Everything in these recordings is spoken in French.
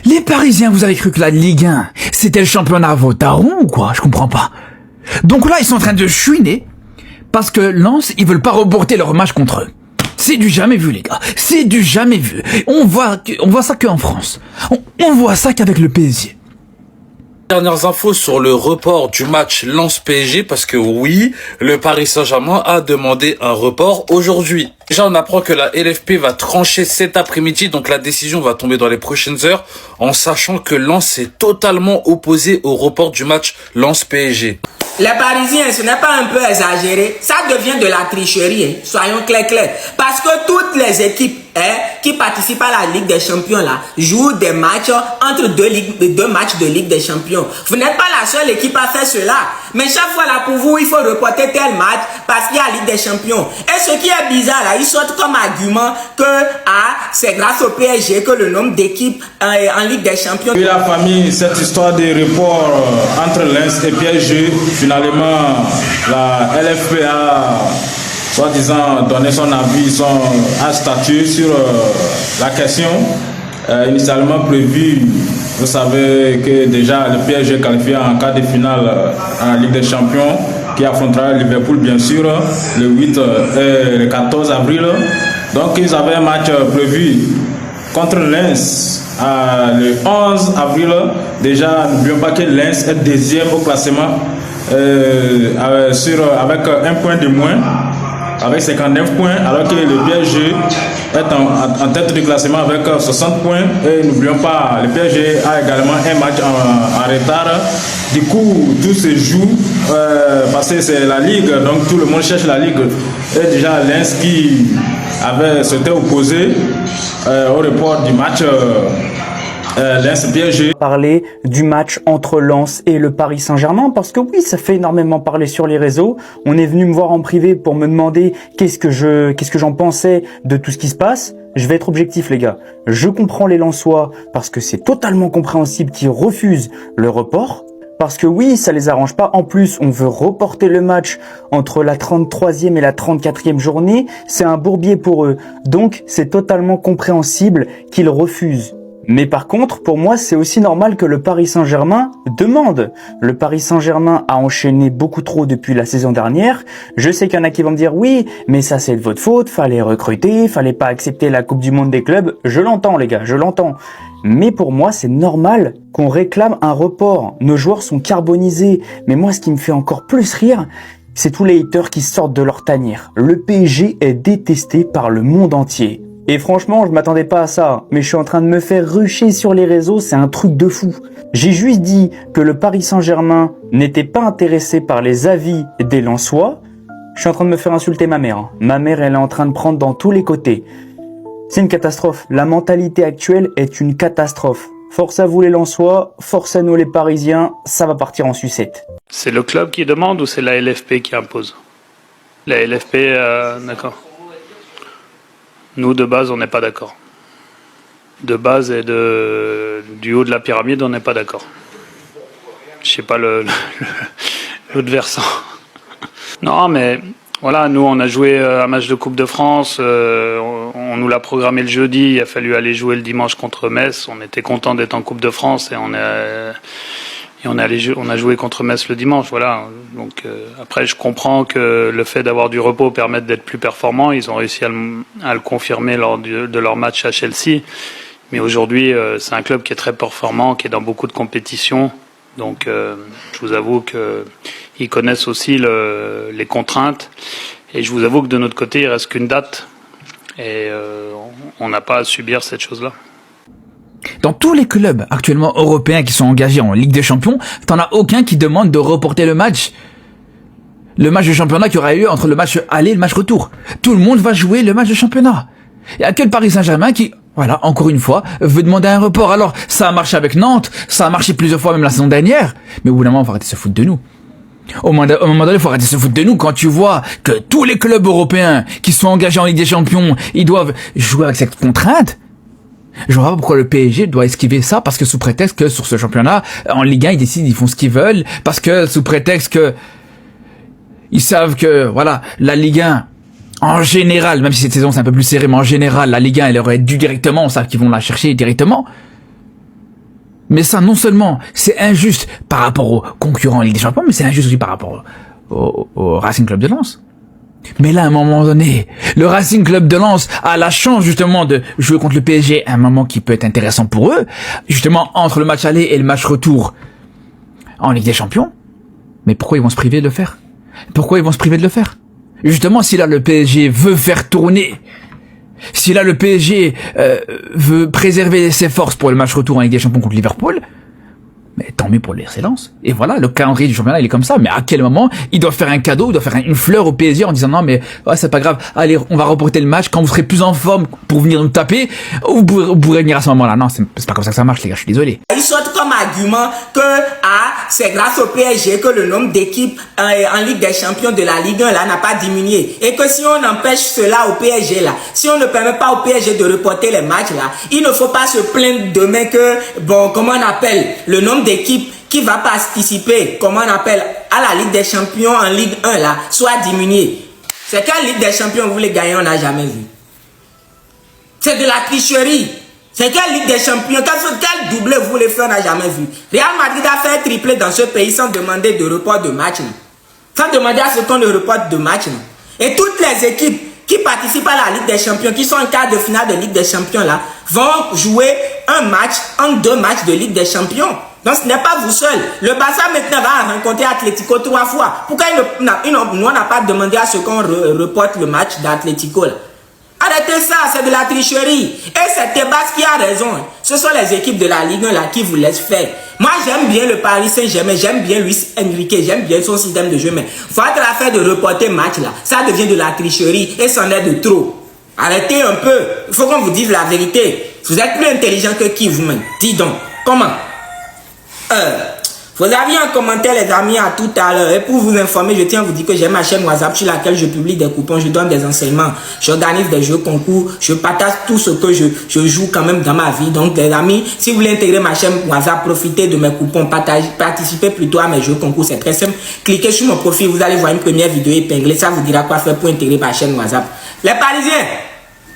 Les Parisiens, vous avez cru que la Ligue 1, c'était le championnat à vos darons ou quoi? Je comprends pas. Donc là, ils sont en train de chouiner parce que Lens, ils veulent pas reporter leur match contre eux. C'est du jamais vu, les gars. C'est du jamais vu. On voit ça qu'en France. On voit ça qu'avec le PSG. Dernières infos sur le report du match Lens-PSG, parce que oui, le Paris Saint-Germain a demandé un report aujourd'hui. Déjà, on apprend que la LFP va trancher cet après-midi, donc la décision va tomber dans les prochaines heures, en sachant que Lens est totalement opposé au report du match Lens-PSG. Les Parisiens, ce n'est pas un peu exagéré. Ça devient de la tricherie, soyons clairs. Parce que toutes les équipes qui participent à la Ligue des Champions là, jouent des matchs entre deux matchs de Ligue des Champions. Vous n'êtes pas la seule équipe à faire cela. Mais chaque fois là, pour vous, il faut reporter tel match parce qu'il y a la Ligue des Champions. Et ce qui est bizarre là, ils sortent comme argument que c'est grâce au PSG que le nombre d'équipes en Ligue des Champions... Oui, la famille, cette histoire de report entre Lens et PSG, finalement, la LFP a, soi-disant, donné son avis, son statut sur la question. Initialement prévu, vous savez que déjà le PSG est qualifié en quart de finale en Ligue des Champions, qui affrontera Liverpool bien sûr le 8 et le 14 avril. Donc ils avaient un match prévu contre Lens le 11 avril. Déjà, n'oublions pas que Lens est deuxième au classement avec un point de moins, avec 59 points, alors que le PSG est en tête du classement avec 60 points. Et n'oublions pas, le PSG a également un match en retard. Du coup, tout se joue parce que c'est la Ligue, donc tout le monde cherche la Ligue. Et déjà, Lens qui s'était opposé au report du match Lens-PSG. Parler du match entre Lens et le Paris Saint-Germain parce que oui, ça fait énormément parler sur les réseaux. On est venu me voir en privé pour me demander qu'est-ce que j'en pensais de tout ce qui se passe. Je vais être objectif, les gars. Je comprends les Lensois parce que c'est totalement compréhensible qu'ils refusent le report. Parce que oui, ça les arrange pas. En plus, on veut reporter le match entre la 33e et la 34e journée. C'est un bourbier pour eux. Donc, c'est totalement compréhensible qu'ils refusent. Mais par contre, pour moi, c'est aussi normal que le Paris Saint-Germain demande. Le Paris Saint-Germain a enchaîné beaucoup trop depuis la saison dernière. Je sais qu'il y en a qui vont me dire oui, mais ça c'est de votre faute, fallait recruter, fallait pas accepter la Coupe du Monde des clubs. Je l'entends les gars, je l'entends. Mais pour moi, c'est normal qu'on réclame un report. Nos joueurs sont carbonisés. Mais moi, ce qui me fait encore plus rire, c'est tous les haters qui sortent de leur tanière. Le PSG est détesté par le monde entier. Et franchement, je m'attendais pas à ça, mais je suis en train de me faire rusher sur les réseaux, c'est un truc de fou. J'ai juste dit que le Paris Saint-Germain n'était pas intéressé par les avis des Lensois. Je suis en train de me faire insulter ma mère. Ma mère, elle est en train de prendre dans tous les côtés. C'est une catastrophe. La mentalité actuelle est une catastrophe. Force à vous les Lensois, force à nous les Parisiens, ça va partir en sucette. C'est le club qui demande ou c'est la LFP qui impose? La LFP, d'accord. Nous, de base, on n'est pas d'accord. De base et du haut de la pyramide, on n'est pas d'accord. Je sais pas l'autre versant. Non, mais voilà, nous, on a joué un match de Coupe de France. On nous l'a programmé le jeudi. Il a fallu aller jouer le dimanche contre Metz. On était content d'être en Coupe de France et on a joué contre Metz le dimanche, voilà. Donc après, je comprends que le fait d'avoir du repos permette d'être plus performant. Ils ont réussi à le confirmer lors de leur match à Chelsea. Mais aujourd'hui, c'est un club qui est très performant, qui est dans beaucoup de compétitions. Donc je vous avoue qu'ils connaissent aussi les contraintes. Et je vous avoue que de notre côté, il reste qu'une date. Et on n'a pas à subir cette chose-là. Dans tous les clubs actuellement européens qui sont engagés en Ligue des Champions, t'en as aucun qui demande de reporter le match. Le match de championnat qui aura eu entre le match aller et le match retour. Tout le monde va jouer le match de championnat. Il n'y a que le Paris Saint-Germain qui, voilà, encore une fois, veut demander un report. Alors, ça a marché avec Nantes, ça a marché plusieurs fois même la saison dernière, mais au bout d'un moment, il faut arrêter de se foutre de nous. Au moment donné, il faut arrêter de se foutre de nous quand tu vois que tous les clubs européens qui sont engagés en Ligue des Champions, ils doivent jouer avec cette contrainte. Je vois pas pourquoi le PSG doit esquiver ça, parce que sous prétexte que sur ce championnat, en Ligue 1, ils décident, ils font ce qu'ils veulent, parce que sous prétexte que ils savent que, voilà, la Ligue 1, en général, même si cette saison c'est un peu plus serré, mais en général, la Ligue 1, elle aurait dû directement, on sait qu'ils vont la chercher directement. Mais ça, non seulement c'est injuste par rapport aux concurrents en Ligue des Champions, mais c'est injuste aussi par rapport au Racing Club de Lens. Mais là, à un moment donné, le Racing Club de Lens a la chance justement de jouer contre le PSG à un moment qui peut être intéressant pour eux, justement entre le match aller et le match retour en Ligue des Champions. Mais pourquoi ils vont se priver de le faire? Pourquoi ils vont se priver de le faire? Justement, si là le PSG veut faire tourner, si là le PSG veut préserver ses forces pour le match retour en Ligue des Champions contre Liverpool, mais tant mieux pour l'excellence. Et voilà, le calendrier du championnat, il est comme ça. Mais à quel moment il doit faire un cadeau, il doit faire une fleur au PSG en disant non mais ouais, c'est pas grave, allez, on va reporter le match quand vous serez plus en forme pour venir nous taper, vous pourrez venir à ce moment-là. Non, c'est pas comme ça que ça marche, les gars, je suis désolé. Ils sortent comme argument que c'est grâce au PSG que le nombre d'équipes en Ligue des Champions de la Ligue 1 là n'a pas diminué. Et que si on empêche cela au PSG là, si on ne permet pas au PSG de reporter les matchs là, il ne faut pas se plaindre demain que, bon, comment on appelle, le nombre d'équipes qui va participer, comment on appelle, à la Ligue des Champions en Ligue 1 là, soit diminué. C'est quelle Ligue des Champions vous voulez gagner, on n'a jamais vu. C'est de la tricherie. C'est quelle Ligue des Champions, quel doublé vous voulez faire, on n'a jamais vu. Real Madrid a fait un triplé dans ce pays sans demander de report de match. Sans demander à ce qu'on ne reporte de match. Et toutes les équipes qui participent à la Ligue des Champions, qui sont en quart de finale de Ligue des Champions là, vont jouer un match en 2 matchs de Ligue des Champions. Donc ce n'est pas vous seul. Le Barça maintenant va rencontrer Atlético 3 fois. Pourquoi nous on n'a pas demandé à ce qu'on reporte le match d'Atlético là? Arrêtez ça, c'est de la tricherie. Et c'est Tebas qui a raison. Ce sont les équipes de la Ligue 1 là qui vous laissent faire. Moi j'aime bien le Paris Saint-Germain, j'aime bien Luis Enrique, j'aime bien son système de jeu, mais faut être l'affaire de reporter match là. Ça devient de la tricherie et c'en est de trop. Arrêtez un peu. Il faut qu'on vous dise la vérité. Vous êtes plus intelligent que qui vous-même? Dis donc, comment? Vous aviez un commentaire les amis à tout à l'heure. Et pour vous informer, je tiens à vous dire que j'ai ma chaîne WhatsApp sur laquelle je publie des coupons, je donne des enseignements, j'organise des jeux concours, je partage tout ce que je joue quand même dans ma vie. Donc les amis, si vous voulez intégrer ma chaîne WhatsApp, profitez de mes coupons, participez plutôt à mes jeux concours, c'est très simple. Cliquez sur mon profil, vous allez voir une première vidéo épinglée, ça vous dira quoi faire pour intégrer ma chaîne WhatsApp. Les Parisiens,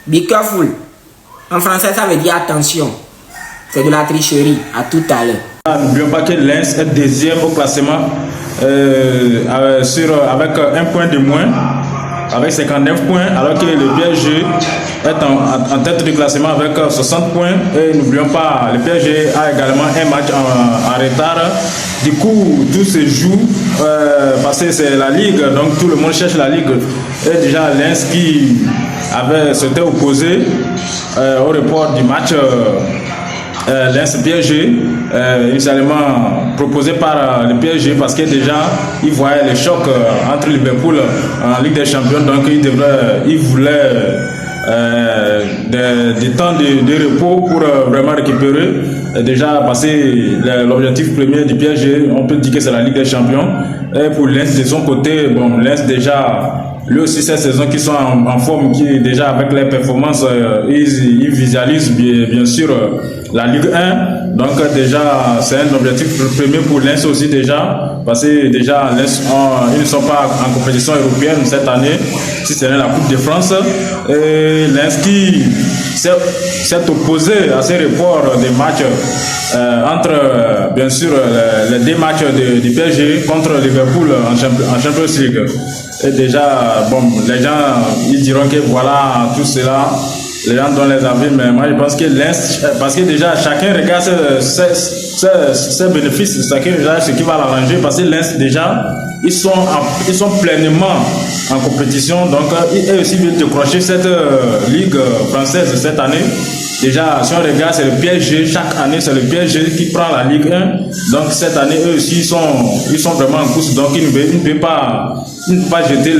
be careful. En français, ça veut dire attention. C'est de la tricherie. À tout à l'heure. N'oublions pas que Lens est deuxième au classement avec un point de moins, avec 59 points, alors que le PSG est en tête du classement avec 60 points. Et n'oublions pas, le PSG a également un match en retard. Du coup, tout se joue parce que c'est la Ligue, donc tout le monde cherche la Ligue. Et déjà Lens qui s'était opposé au report du match Lens PSG, initialement proposé par le PSG parce que déjà il voyait le choc entre Liverpool en Ligue des Champions, donc il voulait des temps de repos pour vraiment récupérer. Déjà passé l'objectif premier du PSG, on peut dire que c'est la Ligue des Champions. Et pour Lens de son côté, bon, Lens déjà lui aussi cette saison qui sont en forme, qui déjà avec les performances, ils visualisent bien sûr la Ligue 1. Donc déjà c'est un objectif premier pour Lens aussi déjà, parce que déjà Lens ils ne sont pas en compétition européenne cette année, si ce n'est la Coupe de France. Et Lens qui s'est opposé à ces reports des matchs entre bien sûr les 2 matchs du PSG contre Liverpool en Champions League. Et déjà, bon, les gens ils diront que voilà, tout cela, les gens donnent les avis, mais moi je pense que Lens, parce que déjà chacun regarde ses bénéfices, chacun regarde ce qui va l'arranger, parce que Lens déjà, ils sont pleinement en compétition, donc eux aussi viennent décrocher cette Ligue française cette année. Déjà, si on regarde, c'est le PSG, chaque année, c'est le PSG qui prend la Ligue 1. Donc, cette année, eux aussi, ils sont vraiment en course. Donc, ils ne peuvent pas jeter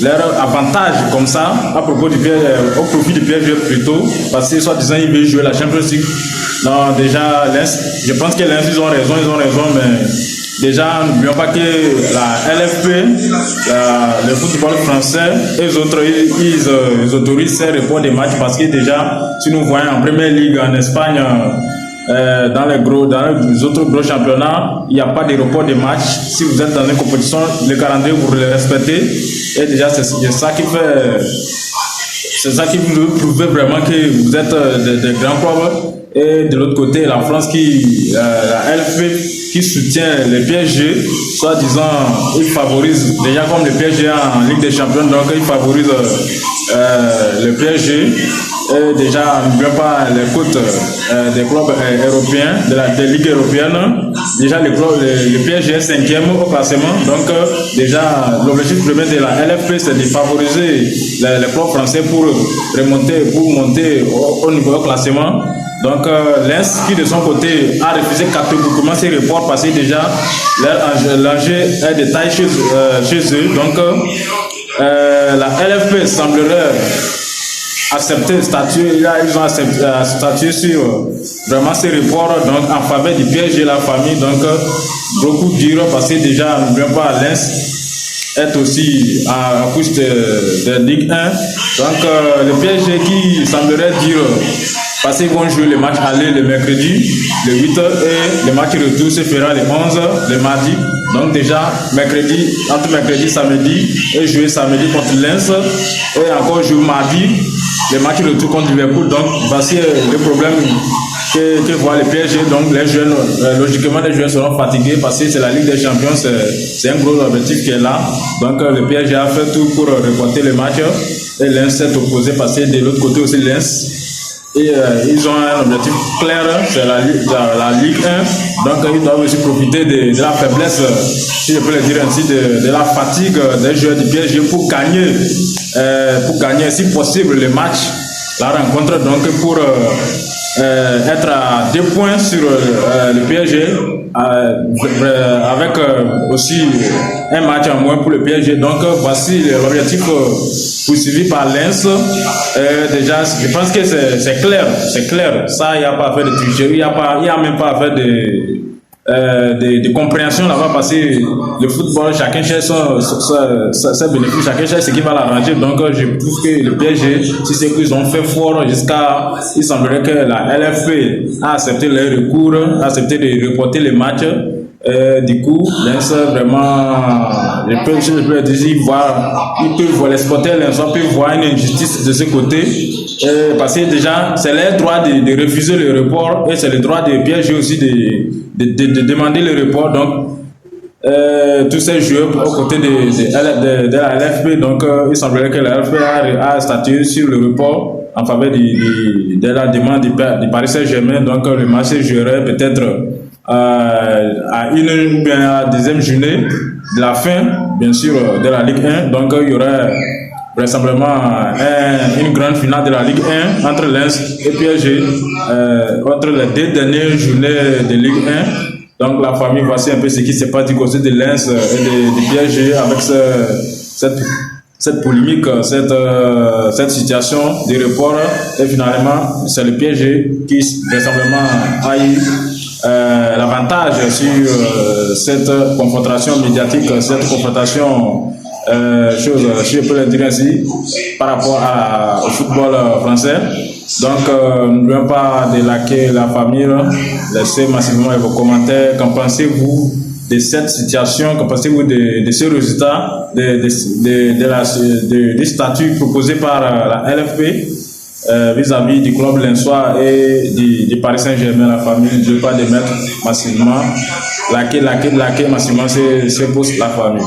leur avantage comme ça, au profit du PSG plutôt. Parce que, soi-disant, ils veulent jouer la Champions League. Non, déjà, Lens, je pense que Lens, ils ont raison, mais déjà, n'oublions pas que la LFP, le football français, et les autres, ils autorisent ces reports des matchs parce que déjà, si nous voyons en première ligue en Espagne, dans les autres gros championnats, il n'y a pas de report de matchs. Si vous êtes dans une compétition, le calendrier, vous le respectez. Et déjà, c'est ça qui fait c'est ça qui nous prouve vraiment que vous êtes des grands clubs. Et de l'autre côté, la France la LFP qui soutient le PSG, soi-disant, il favorise, déjà comme le PSG en Ligue des Champions, donc il favorise le PSG. Et déjà, n'oublions pas les côtes des clubs européens, des ligues européennes. Déjà, le PSG est 5e au classement. Donc, déjà, l'objectif premier de la LFP, c'est de favoriser les clubs français pour monter au niveau du classement. Donc, Lens, qui de son côté a refusé catégoriquement ces reports parce que déjà, l'enjeu est de taille chez eux. Donc, la LFP semblerait accepter ils ont accepté statuer sur vraiment ces reports donc en faveur du PSG la famille. Donc, beaucoup diront parce que déjà, n'oublions pas, Lens est aussi en couche de Ligue 1. Donc, le PSG qui semblerait dire parce qu'ils vont jouer le match aller le mercredi, le 8 et le match retour se fera le 11, le mardi. Donc déjà, entre mercredi, samedi, et jouer samedi contre Lens, et encore jouer mardi, le match retour contre Liverpool. Donc voici le problème que voit le PSG. Donc les jeunes, logiquement les joueurs seront fatigués parce que c'est la Ligue des Champions, c'est un gros objectif qui est là. Donc le PSG a fait tout pour reporter le match, et Lens s'est opposé parce que de l'autre côté aussi Lens. Et ils ont un objectif clair, c'est la Ligue 1. Donc ils doivent aussi profiter de la faiblesse, si je peux le dire ainsi, de la fatigue des joueurs du PSG pour gagner si possible le match, la rencontre. Donc pour être à 2 points sur le PSG, avec aussi un match en moins pour le PSG. Donc voici l'objectif poursuivi par Lens. Déjà, je pense que c'est clair. Ça, il n'y a pas à faire de tricherie, il n'y a même pas à faire de compréhension là-bas parce que le football, chacun cherche ses bénéfices, chacun cherche ce qui va l'arranger. Donc, je trouve que le PSG, si c'est qu'ils ont fait fort il semblerait que la LFP a accepté les recours, a accepté de reporter les matchs. Du coup, Lens vraiment, je peux le dire, ils peuvent voir les supporters, ils peuvent voir une injustice de ce côté. Parce que déjà, c'est leur droit de refuser le report et c'est le droit de PSG aussi de demander le report. Donc, tous ces joueurs aux côtés de la LFP, donc il semblerait que la LFP a statué sur le report en faveur de la demande du Paris Saint-Germain. Donc, le match jouerait peut-être à une ou bien à la deuxième journée de la fin, bien sûr, de la Ligue 1. Donc, il y aurait vraisemblablement une grande finale de la Ligue 1 entre Lens et PSG, entre les 2 dernières journées de Ligue 1. Donc, la famille, voici un peu ce qui s'est passé du côté de Lens et de PSG avec cette polémique, cette situation de report. Et finalement, c'est le PSG qui vraisemblablement a eu l'avantage sur cette confrontation médiatique, cette confrontation si je peux le dire ainsi, par rapport au football français. Donc, n'oublions pas de liker la famille, laissez massivement vos commentaires. Qu'en pensez-vous de cette situation? Qu'en pensez-vous de ce résultat, des statuts proposés par la LFP vis-à-vis du club lensois et du Paris Saint-Germain? La famille ne veut pas de mettre massivement, liker massivement, c'est pour la famille.